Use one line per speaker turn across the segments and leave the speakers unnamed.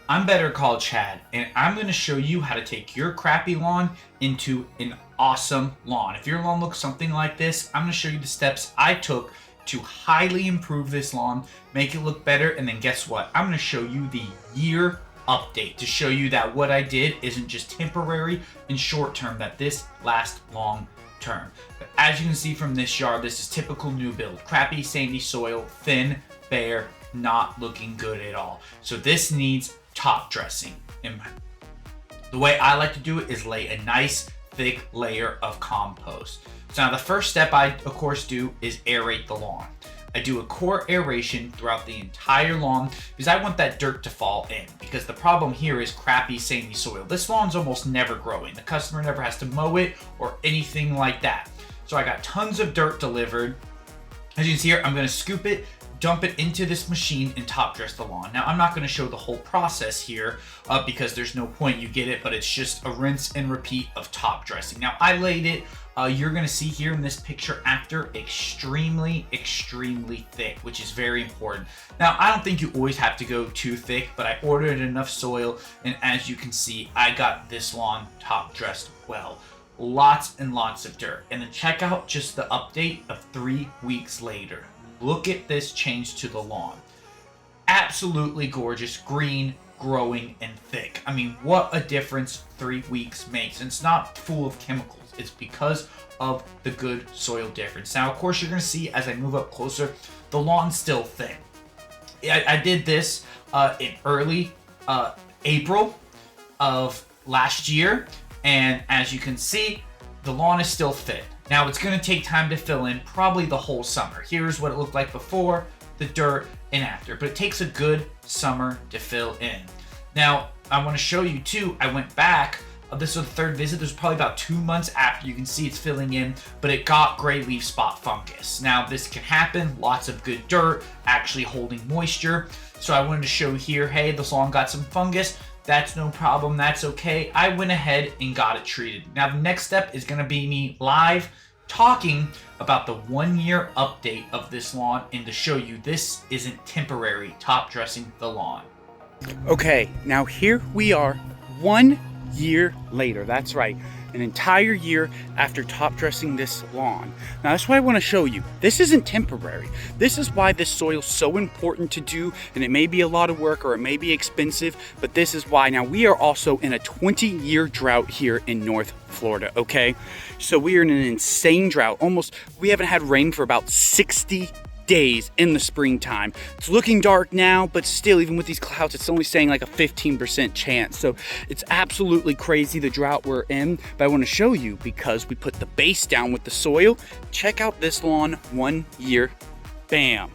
I'm Better Call Chad, and I'm going to show you how to take your crappy lawn into an awesome lawn. If your lawn looks something like this, I'm going to show you the steps I took to highly improve this lawn, make it look better, and then guess what? I'm going to show you the year update to show you that what I did isn't just temporary and short term, that this lasts long term. But as you can see from this yard, this is typical new build. Crappy sandy soil, thin, bare, not looking good at all. So this needs top dressing. And the way I like to do it is lay a nice thick layer of compost. So now the first step I of course do is aerate the lawn. I do a core aeration throughout the entire lawn because I want that dirt to fall in, because the problem here is crappy sandy soil. This lawn's almost never growing. The customer never has to mow it or anything like that. So I got tons of dirt delivered. As you can see here, I'm going to scoop it, dump it into this machine, and top dress the lawn. Now, I'm not going to show the whole process here because there's no point, you get it, but it's just a rinse and repeat of top dressing. Now, I laid it, you're going to see here in this picture after, extremely thick, which is very important. Now, I don't think you always have to go too thick, but I ordered enough soil, and as you can see, I got this lawn top dressed well. Lots and lots of dirt. And then check out just the update of 3 weeks later. Look at this change to the lawn. Absolutely gorgeous, green, growing, and thick. I mean, what a difference 3 weeks makes. And it's not full of chemicals. It's because of the good soil difference. Now, of course, you're going to see as I move up closer, the lawn's still thin. I did this in early April of last year. And as you can see, the lawn is still thin. Now it's going to take time to fill in, probably the whole summer. Here's what it looked like before, the dirt, and after. But it takes a good summer to fill in. Now, I want to show you too, I went back, this was the third visit, this was probably about 2 months after. You can see it's filling in, but it got gray leaf spot fungus. Now this can happen, lots of good dirt, actually holding moisture. So I wanted to show here, hey, this lawn got some fungus. That's no problem, that's okay. I went ahead and got it treated. Now the next step is gonna be me live talking about the 1 year update of this lawn and to show you this isn't temporary top dressing the lawn.
Okay, now here we are 1 year later. That's right, an entire year after top dressing this lawn. Now that's what I want to show you. This isn't temporary. This is why this soil's so important to do, and it may be a lot of work or it may be expensive, but this is why. Now we are also in a 20-year drought here in North Florida, okay? So we are in an insane drought. We haven't had rain for about 60 days in the springtime. It's looking dark now, but still, even with these clouds, it's only saying like a 15% chance. So it's absolutely crazy, the drought we're in. But I want to show you, because we put the base down with the soil. Check out this lawn 1 year. Bam.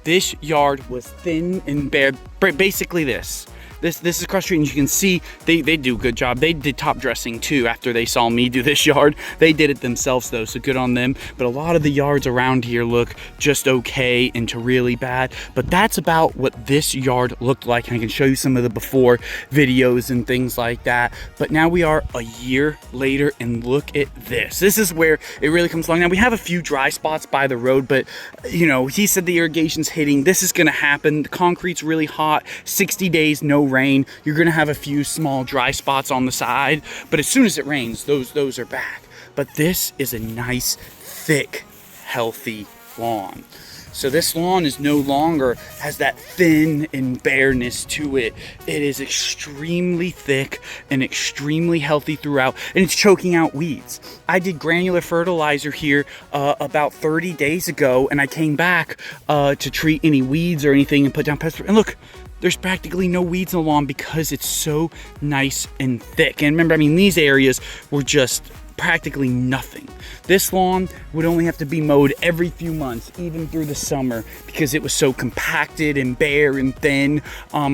This yard was thin and bare. Basically this. This is cross street, and you can see they do a good job. They did top dressing too after they saw me do this yard. They did it themselves though, so good on them. But a lot of the yards around here look just okay into really bad. But that's about what this yard looked like, and I can show you some of the before videos and things like that. But now we are a year later, and look at this. This is where it really comes along. Now we have a few dry spots by the road, but you know, he said the irrigation's hitting. This is gonna happen. The concrete's really hot. 60 days, no rain. You're gonna have a few small dry spots on the side, but as soon as it rains, those are back. But this is a nice, thick, healthy lawn. So this lawn is no longer has that thin and bareness to it. It is extremely thick and extremely healthy throughout, and it's choking out weeds. I did granular fertilizer here about 30 days ago, and I came back to treat any weeds or anything and put down pest. And look, there's practically no weeds in the lawn because it's so nice and thick. And remember, I mean, these areas were just practically nothing. This lawn would only have to be mowed every few months, even through the summer, because it was so compacted and bare and thin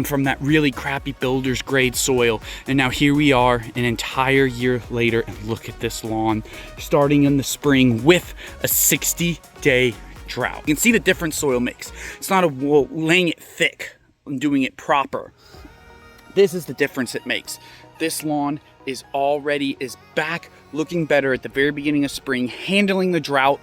from that really crappy builder's grade soil. And now here we are an entire year later, and look at this lawn starting in the spring with a 60-day drought. You can see the different soil makes. It's not laying it thick and doing it proper. This is the difference it makes. This lawn is back looking better at the very beginning of spring, handling the drought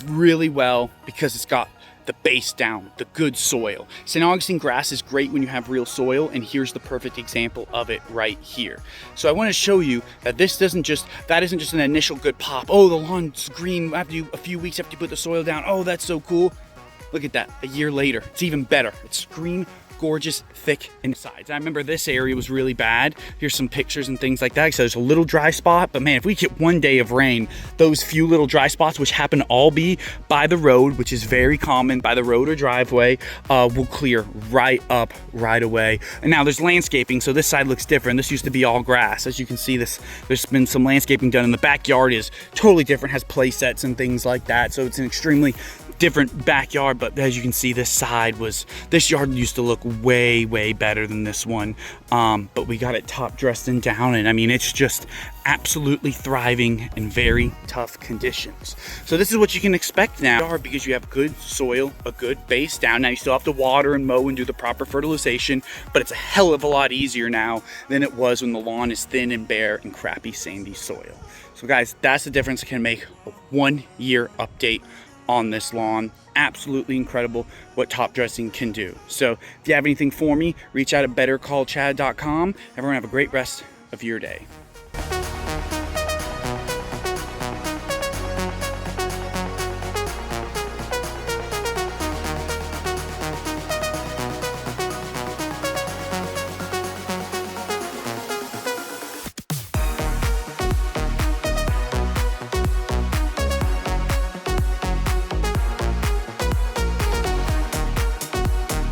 really well because it's got the base down, the good soil. St. Augustine grass is great when you have real soil, and here's the perfect example of it right here. So I want to show you that that isn't just an initial good pop. Oh, the lawn's green a few weeks after you put the soil down. Oh, that's so cool. Look at that, a year later, it's even better. It's green, gorgeous, thick insides. I remember this area was really bad. Here's some pictures and things like that. So there's a little dry spot, but man, if we get one day of rain, those few little dry spots, which happen to all be by the road, which is very common, by the road or driveway, will clear right up right away. And now there's landscaping, so this side looks different. This used to be all grass. As you can see, there's been some landscaping done, and the backyard is totally different, has play sets and things like that. So it's an extremely different backyard, but as you can see, this yard used to look way better than this one, but we got it top dressed and down, and I mean, it's just absolutely thriving in very tough conditions. So this is what you can expect now, because you have good soil, a good base down. Now you still have to water and mow and do the proper fertilization, but it's a hell of a lot easier now than it was when the lawn is thin and bare and crappy sandy soil. So guys, that's the difference. It can make a 1 year update on this lawn. Absolutely incredible what top dressing can do. So if you have anything for me, reach out at bettercallchad.com. Everyone have a great rest of your day.